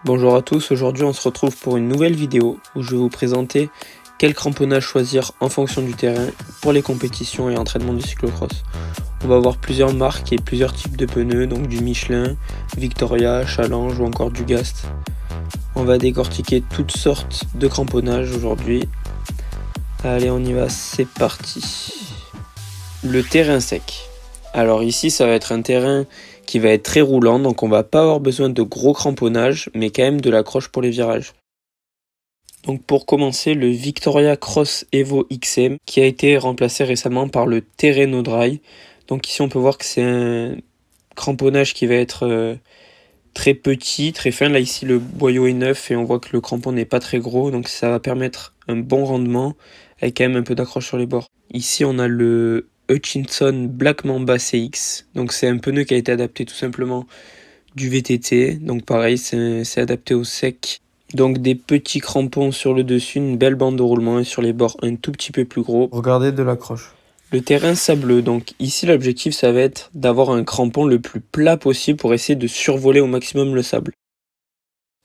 Bonjour à tous, aujourd'hui on se retrouve pour une nouvelle vidéo où je vais vous présenter quel cramponnage choisir en fonction du terrain pour les compétitions et entraînements du cyclocross. On va avoir plusieurs marques et plusieurs types de pneus, donc du Michelin, Victoria, Challenge ou encore du Gast. On va décortiquer toutes sortes de cramponnages aujourd'hui. Allez, on y va, c'est parti. Le terrain sec. Alors ici ça va être un terrain qui va être très roulant, donc on va pas avoir besoin de gros cramponnage, mais quand même de l'accroche pour les virages. Donc pour commencer, le Victoria Cross Evo XM qui a été remplacé récemment par le Terreno Dry. Donc ici on peut voir que c'est un cramponnage qui va être très petit, très fin. Là ici le boyau est neuf et on voit que le crampon n'est pas très gros, donc ça va permettre un bon rendement avec quand même un peu d'accroche sur les bords. Ici on a le Hutchinson Black Mamba CX, donc c'est un pneu qui a été adapté tout simplement du VTT, donc pareil c'est adapté au sec. Donc des petits crampons sur le dessus, une belle bande de roulement et sur les bords un tout petit peu plus gros. Regardez de l'accroche. Le terrain sableux, donc ici l'objectif ça va être d'avoir un crampon le plus plat possible pour essayer de survoler au maximum le sable.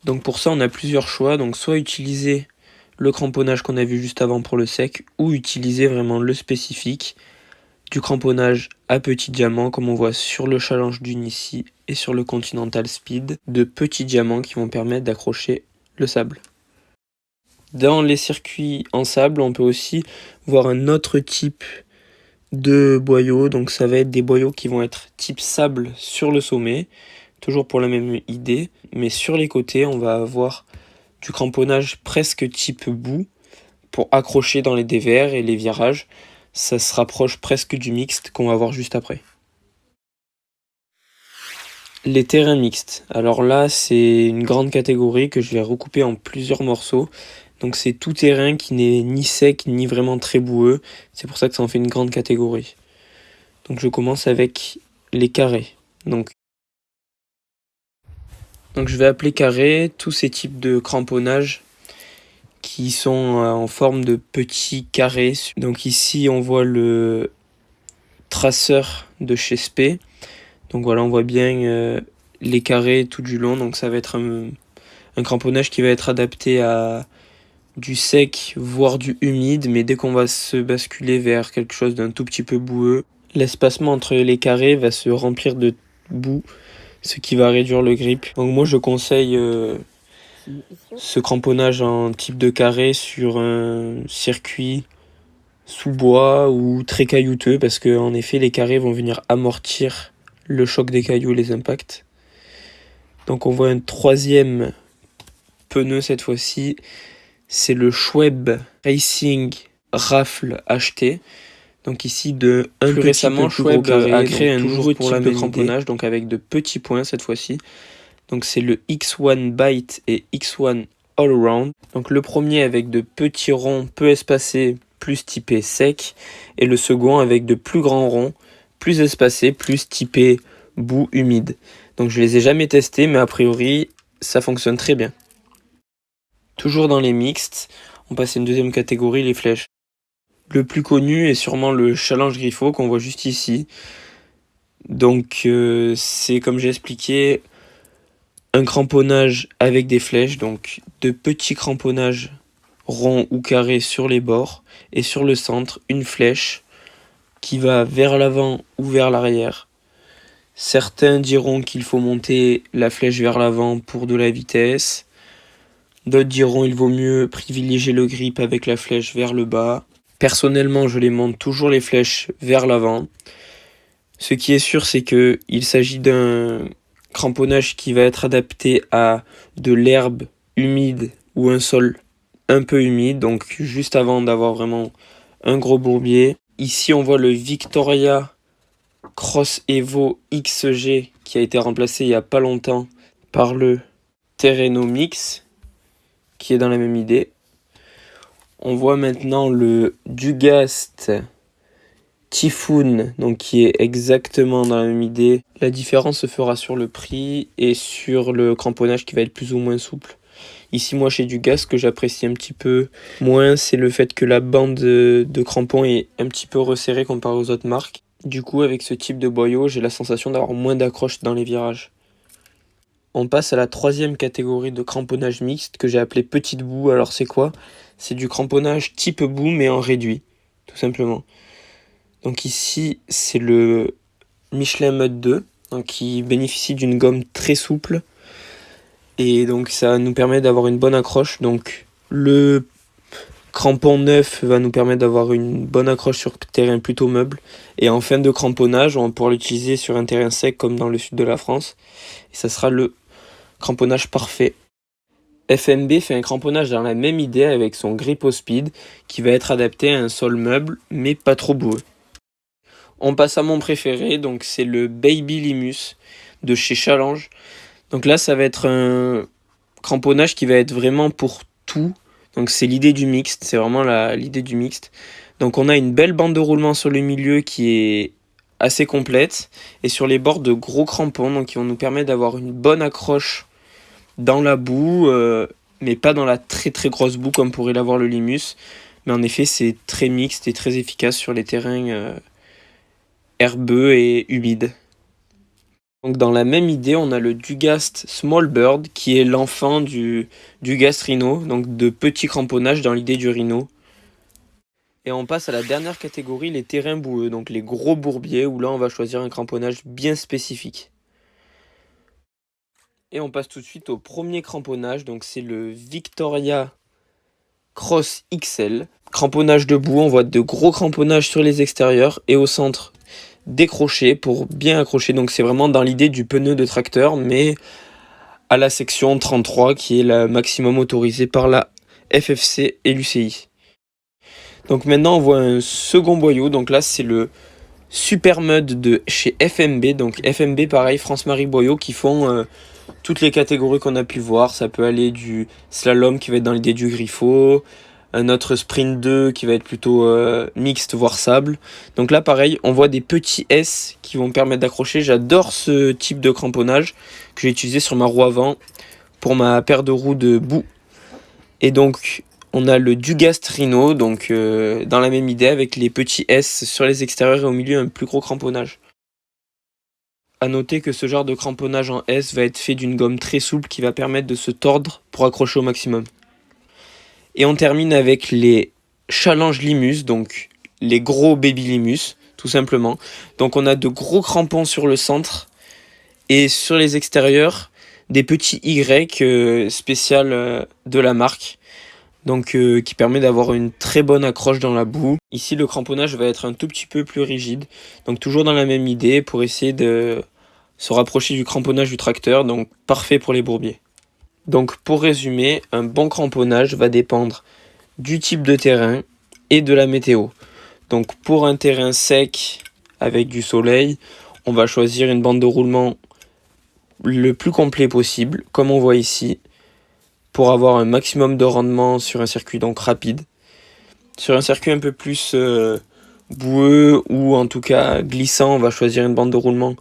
Donc pour ça on a plusieurs choix, donc soit utiliser le cramponnage qu'on a vu juste avant pour le sec, ou utiliser vraiment le spécifique du cramponnage à petits diamants comme on voit sur le Challenge Dune ici et sur le Continental Speed, de petits diamants qui vont permettre d'accrocher le sable. Dans les circuits en sable, on peut aussi voir un autre type de boyaux, donc ça va être des boyaux qui vont être type sable sur le sommet, toujours pour la même idée, mais sur les côtés on va avoir du cramponnage presque type boue pour accrocher dans les dévers et les virages. Ça se rapproche presque du mixte qu'on va voir juste après. Les terrains mixtes. Alors là, c'est une grande catégorie que je vais recouper en plusieurs morceaux. Donc c'est tout terrain qui n'est ni sec ni vraiment très boueux. C'est pour ça que ça en fait une grande catégorie. Donc je commence avec les carrés. Donc je vais appeler carré tous ces types de cramponnage qui sont en forme de petits carrés. Donc ici on voit le traceur de chez Spey. Donc voilà, on voit bien les carrés tout du long. Donc ça va être un cramponnage qui va être adapté à du sec, voire du humide. Mais dès qu'on va se basculer vers quelque chose d'un tout petit peu boueux, l'espacement entre les carrés va se remplir de boue, ce qui va réduire le grip. Donc moi je conseille ce cramponnage en type de carré sur un circuit sous bois ou très caillouteux, parce que en effet les carrés vont venir amortir le choc des cailloux et les impacts. Donc on voit un troisième pneu cette fois-ci, c'est le Schweb Racing Rafle HT. Donc ici plus récemment Schweb a créé un nouveau type de cramponnage, donc avec de petits points cette fois-ci. Donc c'est le X1 Byte et X1 All Around. Donc le premier avec de petits ronds peu espacés, plus typé sec, et le second avec de plus grands ronds, plus espacés, plus typé boue humide. Donc je les ai jamais testés, mais a priori ça fonctionne très bien. Toujours dans les mixtes, on passe à une deuxième catégorie, les flèches. Le plus connu est sûrement le Challenge Griffo qu'on voit juste ici. Donc c'est comme j'ai expliqué, un cramponnage avec des flèches, donc de petits cramponnages ronds ou carrés sur les bords, et sur le centre une flèche qui va vers l'avant ou vers l'arrière. Certains diront qu'il faut monter la flèche vers l'avant pour de la vitesse. D'autres diront qu'il vaut mieux privilégier le grip avec la flèche vers le bas. Personnellement, je les monte toujours les flèches vers l'avant. Ce qui est sûr, c'est qu'il s'agit d'un cramponnage qui va être adapté à de l'herbe humide ou un sol un peu humide, donc juste avant d'avoir vraiment un gros bourbier. Ici, on voit le Victoria Cross Evo XG qui a été remplacé il n'y a pas longtemps par le Terreno Mix qui est dans la même idée. On voit maintenant le Dugast Typhoon, donc qui est exactement dans la même idée. La différence se fera sur le prix et sur le cramponnage qui va être plus ou moins souple. Ici, moi, chez Dugast, ce que j'apprécie un petit peu moins, c'est le fait que la bande de crampons est un petit peu resserrée comparé aux autres marques. Du coup, avec ce type de boyau, j'ai la sensation d'avoir moins d'accroche dans les virages. on passe à la troisième catégorie de cramponnage mixte que j'ai appelé petite boue. Alors c'est quoi? C'est du cramponnage type boue mais en réduit, tout simplement. Donc ici c'est le Michelin Mud 2, donc qui bénéficie d'une gomme très souple. Et donc ça nous permet d'avoir une bonne accroche. Donc le crampon neuf va nous permettre d'avoir une bonne accroche sur terrain plutôt meuble. Et en fin de cramponnage, on pourra l'utiliser sur un terrain sec comme dans le sud de la France. Et ça sera le cramponnage parfait. FMB fait un cramponnage dans la même idée avec son grip au speed qui va être adapté à un sol meuble mais pas trop boueux. On passe à mon préféré, donc c'est le Baby Limus de chez Challenge. Donc là ça va être un cramponnage qui va être vraiment pour tout. Donc c'est l'idée du mixte, c'est vraiment l'idée du mixte. Donc on a une belle bande de roulement sur le milieu qui est assez complète et sur les bords de gros crampons donc qui vont nous permettre d'avoir une bonne accroche dans la boue, mais pas dans la très très grosse boue comme pourrait l'avoir le Limus. Mais en effet c'est très mixte et très efficace sur les terrains herbeux et humides. Donc dans la même idée, on a le Dugast Small Bird qui est l'enfant du Dugast Rhino, donc de petits cramponnages dans l'idée du Rhino. Et on passe à la dernière catégorie, les terrains boueux, donc les gros bourbiers, où là on va choisir un cramponnage bien spécifique. Et on passe tout de suite au premier cramponnage, donc c'est le Victoria Cross XL. Cramponnage debout, on voit de gros cramponnages sur les extérieurs et au centre décroché pour bien accrocher. Donc c'est vraiment dans l'idée du pneu de tracteur, mais à la section 33 qui est la maximum autorisée par la FFC et l'UCI. Donc maintenant on voit un second boyau, donc là c'est le Super Mud de chez FMB. Donc FMB pareil, France Marie Boyau qui font toutes les catégories qu'on a pu voir. Ça peut aller du slalom qui va être dans l'idée du griffo, un autre sprint 2 qui va être plutôt mixte voire sable. Donc là pareil on voit des petits S qui vont me permettre d'accrocher. J'adore ce type de cramponnage que j'ai utilisé sur ma roue avant pour ma paire de roues de boue. Et donc on a le Dugast Rhino, donc dans la même idée avec les petits S sur les extérieurs et au milieu un plus gros cramponnage. A noter que ce genre de cramponnage en S va être fait d'une gomme très souple qui va permettre de se tordre pour accrocher au maximum. Et on termine avec les Challenge Limus, donc les gros Baby Limus, tout simplement. Donc on a de gros crampons sur le centre et sur les extérieurs, des petits Y spécial de la marque. Donc qui permet d'avoir une très bonne accroche dans la boue. Ici le cramponnage va être un tout petit peu plus rigide, donc toujours dans la même idée pour essayer de se rapprocher du cramponnage du tracteur, donc parfait pour les bourbiers. Donc pour résumer, un bon cramponnage va dépendre du type de terrain et de la météo. Donc pour un terrain sec avec du soleil, on va choisir une bande de roulement le plus complet possible, comme on voit ici, pour avoir un maximum de rendement sur un circuit donc rapide. Sur un circuit un peu plus boueux ou en tout cas glissant, on va choisir une bande de roulement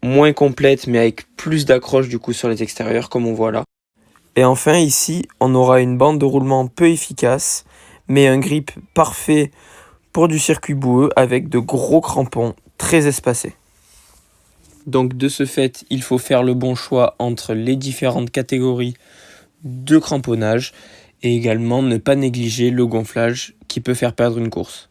moins complète mais avec plus d'accroche du coup sur les extérieurs comme on voit là. Et enfin ici, on aura une bande de roulement peu efficace mais un grip parfait pour du circuit boueux avec de gros crampons très espacés. Donc de ce fait, il faut faire le bon choix entre les différentes catégories de cramponnage et également ne pas négliger le gonflage qui peut faire perdre une course.